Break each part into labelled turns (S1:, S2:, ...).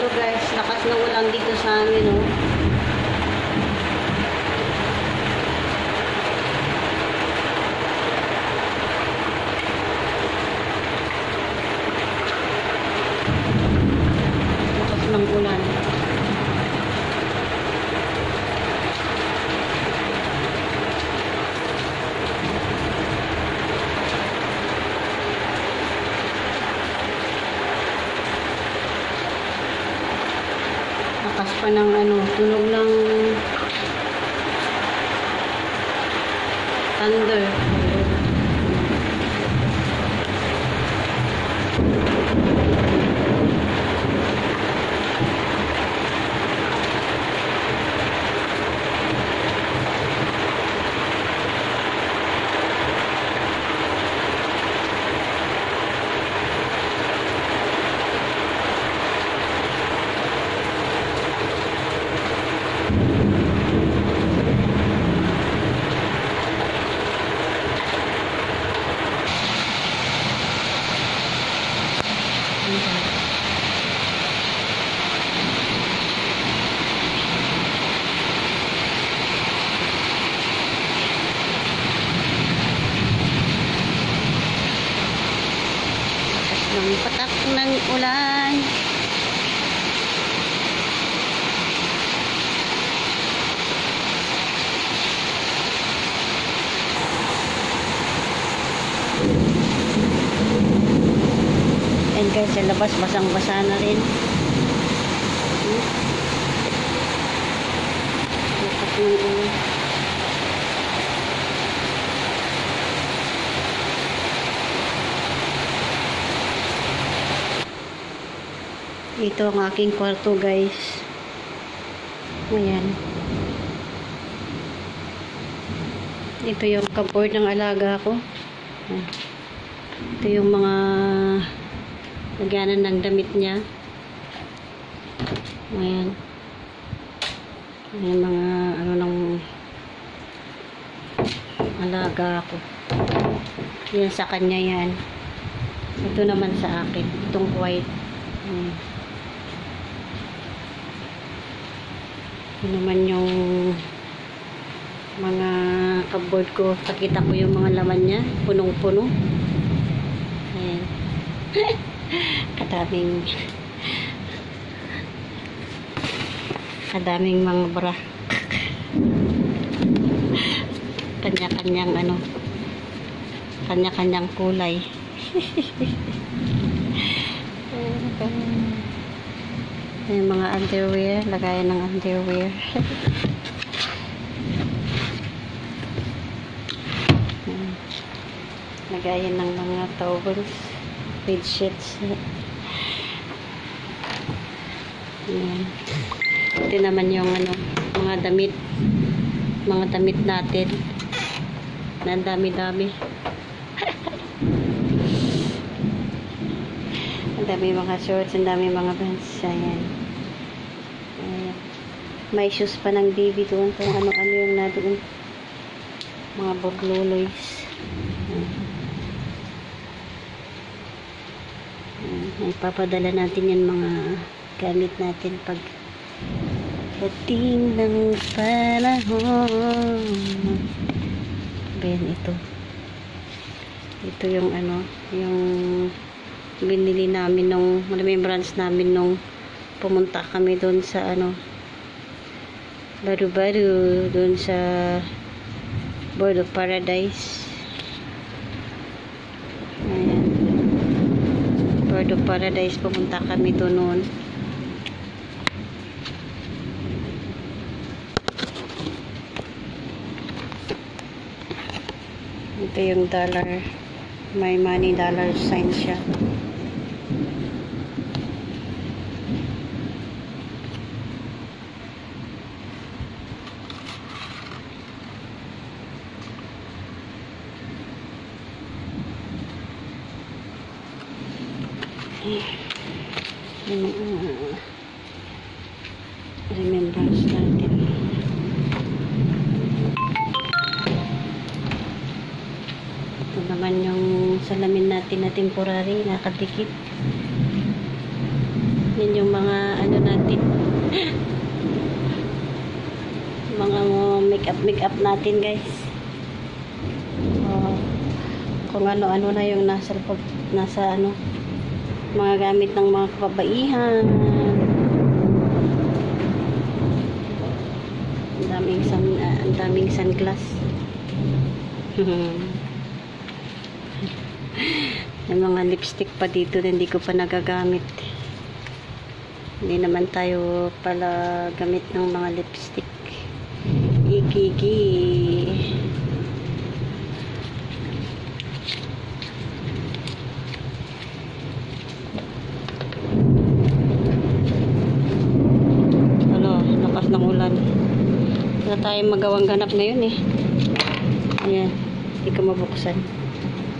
S1: Ito guys, lakas na ulan dito sa amin, oh. Lakas ng ulan. Lakas pa ng tunog ng thunder. Ng patak ng ulan. And guys, sa labas basang-basa na rin. Patak ng ulan. Ito ang aking kwarto guys. Ayan. Ito yung cupboard ng alaga ko. Ito yung mga lagyanan ng damit niya. Ayan. Ayan mga ng alaga ko. Yan sa kanya yan. Ito naman sa akin. Itong white. Ayan. Ito naman yung mga cupboard ko. Pakita ko yung mga laman niya. Punong-puno. Ayan. Kadaming mga bra. Kanya-kanyang kanya-kanyang kulay. Yung mga underwear, lagayan ng underwear. Lagayan ng mga towels, bedsheets. Ayan. Ito naman yung mga damit natin. Na ang dami-dami. Ang dami mga shorts, ang dami mga pants. Ayan. Ayan. May shoes pa ng baby doon. Kung ano-ano yung na doon. Mga burluloys. Ipapadala natin yan mga gamit natin pag dating ng panahon. Ayan, ito yung yung binili namin nung remembrance namin nung pumunta kami doon sa Baru-Baru, doon sa Bird of Paradise. Ayan, Bird of Paradise, pumunta kami doon noon. Ito yung dollar, may money dollar sign siya. Remembrance natin. Ito naman yung salamin natin na temporary, nakadikit. Yan yung mga natin. Mga make up natin, guys. Kung ano-ano na yung nasa ano, mga gamit ng mga kababaihan. Ang daming sunglass. May mga lipstick pa dito na hindi ko pa nagagamit. Hindi naman tayo pala gamit ng mga lipstick. Ikiki. Lakas ng ulan. Wala tayong magawang ganap ngayon eh. Ayan. Hindi ko mabuksan.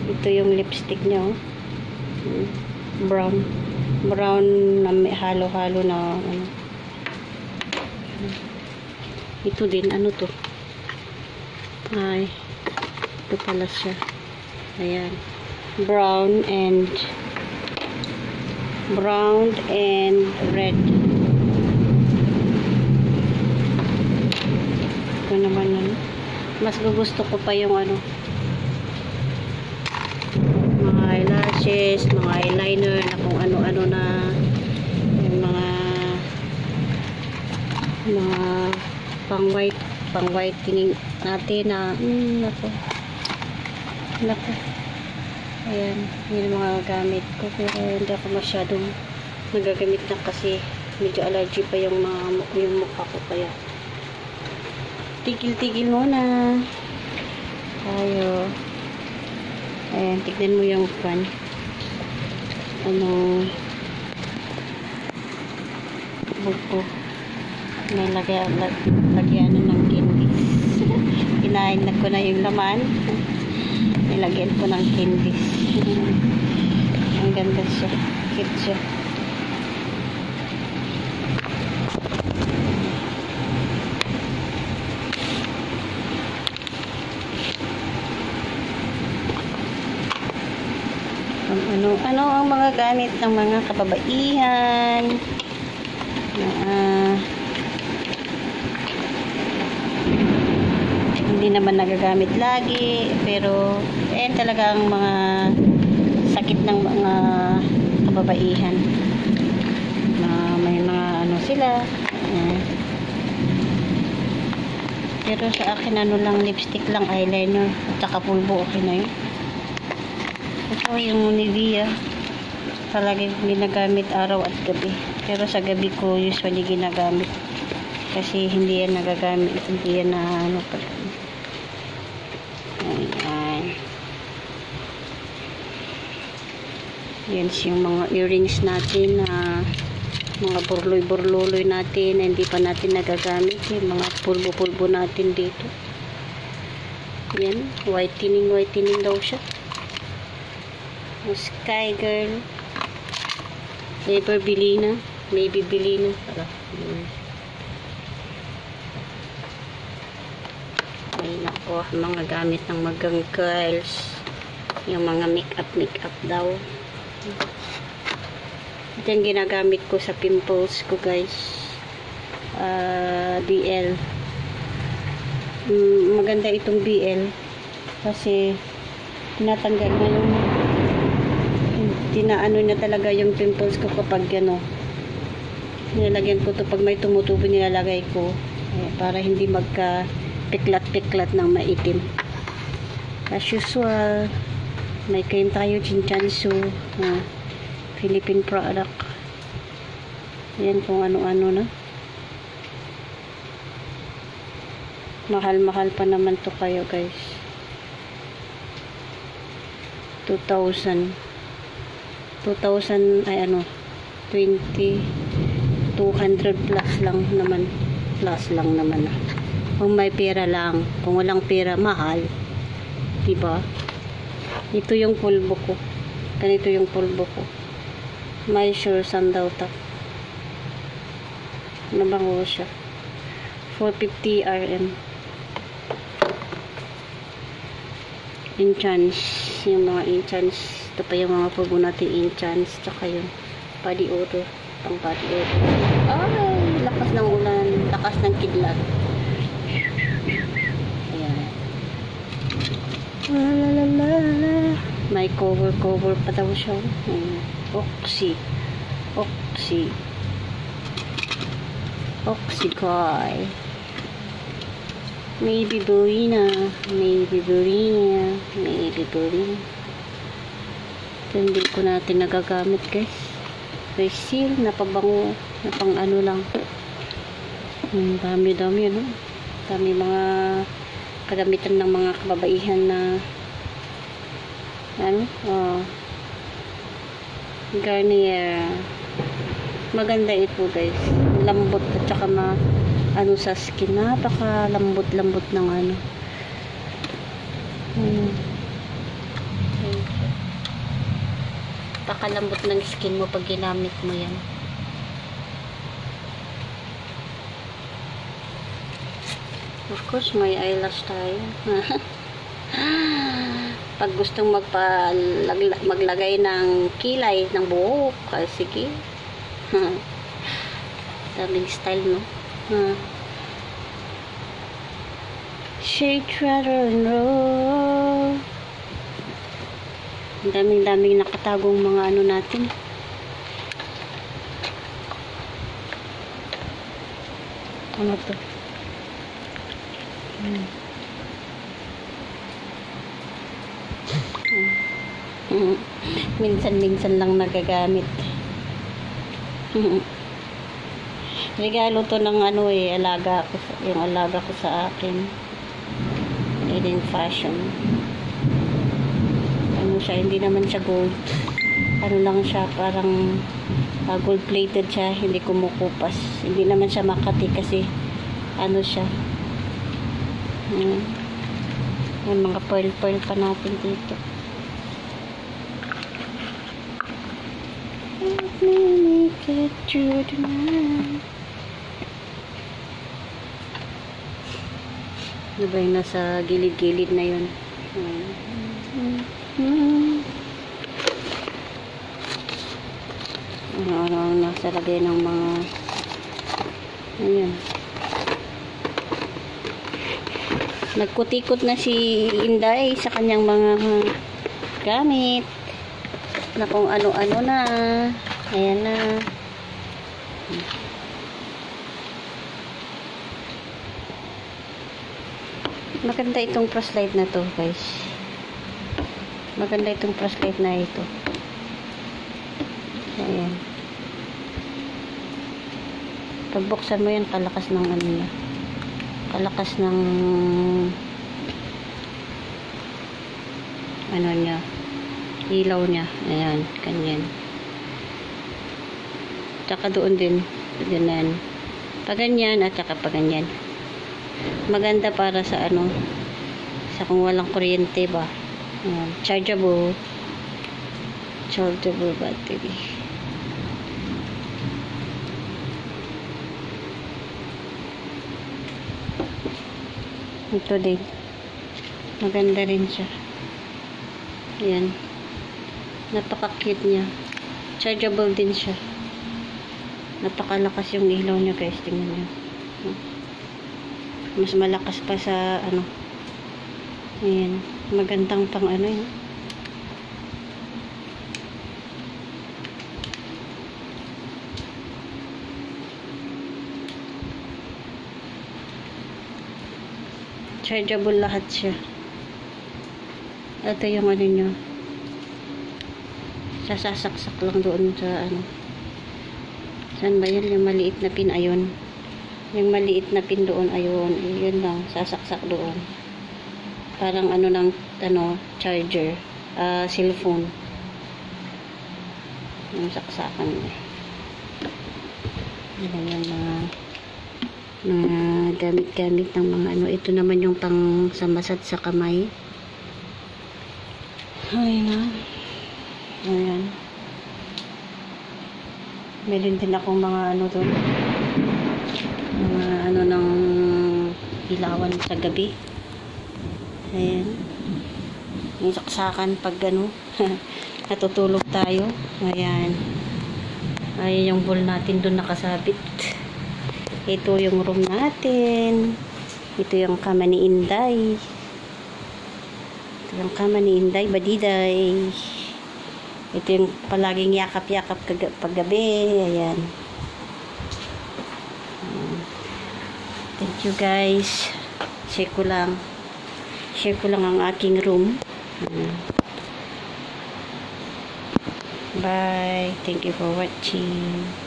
S1: Ito yung lipstick niya oh. Brown. Brown na may halo-halo na ano. Ito din. Ano to? Ay. Ito pala siya. Ayan. Brown and red. Ito naman ano. Mas gusto ko pa yung ano. Mga eyelashes, mga eyeliner na kung ano-ano na yung mga pang whitening natin na nako ayan, yun yung mga gamit ko pero hindi ako masyadong nagagamit na kasi medyo allergy pa yung mukha ko kaya tigil muna tayo. Ayan, tignan mo yung fan buko may lagyan ng candies. Kinain na ko na yung laman, nilagyan ko ng candies. Ang ganda siya, cute siya. Ano ang mga gamit ng mga kababaihan hindi naman nagagamit lagi pero talaga ang mga sakit ng mga kababaihan na may mga ano sila pero sa akin ano lang, lipstick lang, eyeliner at saka pulbo, okay na yun. Ito yung Nivea talaga ginagamit araw at gabi pero sa gabi ko usually ginagamit kasi hindi yan nagagamit, hindi yan na ano pa. Yan yung mga earrings natin na mga burloy natin na hindi pa natin nagagamit, yung mga pulbo natin dito. Yan, whitening daw siya. Sky Girl, maybe Belina pala. Ay nako, mga gamit ng magang girls, yung mga make up daw. Ito yung ginagamit ko sa pimples ko guys. BL. Maganda itong BL kasi tinatanggal na yung tinaano na talaga yung pimples ko kapag ano, nilalagyan ko to pag may tumutubo nilalagay ko para hindi magka piklat ng maitim. As usual, may cream tayo, Chinchansu, Philippine product. Yan kung ano-ano na. Mahal pa naman to kayo guys. 2,000 ay ano 200 plus lang naman kung may pera lang, kung walang pera mahal, diba? Ito yung pulbo ko, ganito yung pulbo ko, may sure sandal top, mabango siya, 450 RM. Enchants, yung mga enchants. Ito pa yung mga pulbo natin, enchants, tsaka yung body odor. Pang body air. Ay, lakas ng ulan. Lakas ng kidlat. Ayan. Lalalala. May cover pa daw siya. Oxy. Oxy guy. Maybe Burina. Ito hindi ko natin nagagamit guys. Resil na pabango. Na pang ano lang. Dami no. Dami mga kagamitan ng mga kababaihan na Garnier. Maganda ito guys. Lambot at saka ano sa skin. Napaka lambot ng ano. Pakalambot ng skin mo pag ginamit mo yan. Of course, may eyelash tayo. Pag gustong maglagay ng kilay ng buhok, sige. Daming style, no? Shake, rattle, and roll. Daming nakatagong mga ano natin. Ano to? Minsan lang nagagamit. Regalo to ng ano alaga ko, yung alaga ko sa akin. Made in fashion. Ano siya, hindi naman siya gold. Ano lang siya, parang gold plated siya, hindi kumukupas. Hindi naman siya makati kasi ano siya. May mga pearl pa natin dito. Let me make it through the night. Ano ba yung nasa gilid-gilid na yun? Ano ang nasa lagay ng mga ayan. Nagkutikot na si Inday sa kanyang mga gamit na kung ano-ano na. Ayan na. Maganda itong flashlight na to guys. Maganda itong flashlight na ito. Ayan. Pagbuksan mo yan, kalakas ng ano niya. Kalakas ng ano niya, ilaw niya. Ayan, ganyan. Tsaka doon din, ganyan. Pag ganyan at tsaka pag ganyan. Maganda para sa ano, sa kung walang kuryente ba. Ayan, chargeable battery. Ito din. Maganda rin siya. Ayan. Napaka-cute niya. Chargeable din siya. Napakalakas yung ilaw niya guys. Tingnan niyo. Mas malakas pa sa ano. Ayan. Magandang pang ano yun. Chargeable lahat siya. Ito yung ano nyo. Sasaksak lang doon sa ano. Saan ba yan? Yung maliit na pin. Ayun. Yung maliit na pin doon. Ayun. Yun lang. Sasaksak doon. Parang ano ng ano, charger. Cellphone. Yung saksakan. Yan yung mga gamit-gamit ng mga ano. Ito naman yung pang samasad sa kamay. Ayan. Ayan. Meron din akong mga ano doon. Mga ano ng ilawan sa gabi. Ayan. Yung saksakan pag ano. Natutulog tayo. Ayan. Ay, yung bowl natin doon nakasabit. Ito yung room natin. Ito yung kama ni Inday. Ito yung kama ni Inday, Badiday. Ito yung palaging yakap-yakap paggabi. Ayan. Thank you guys. Share ko lang ang aking room. Bye. Thank you for watching.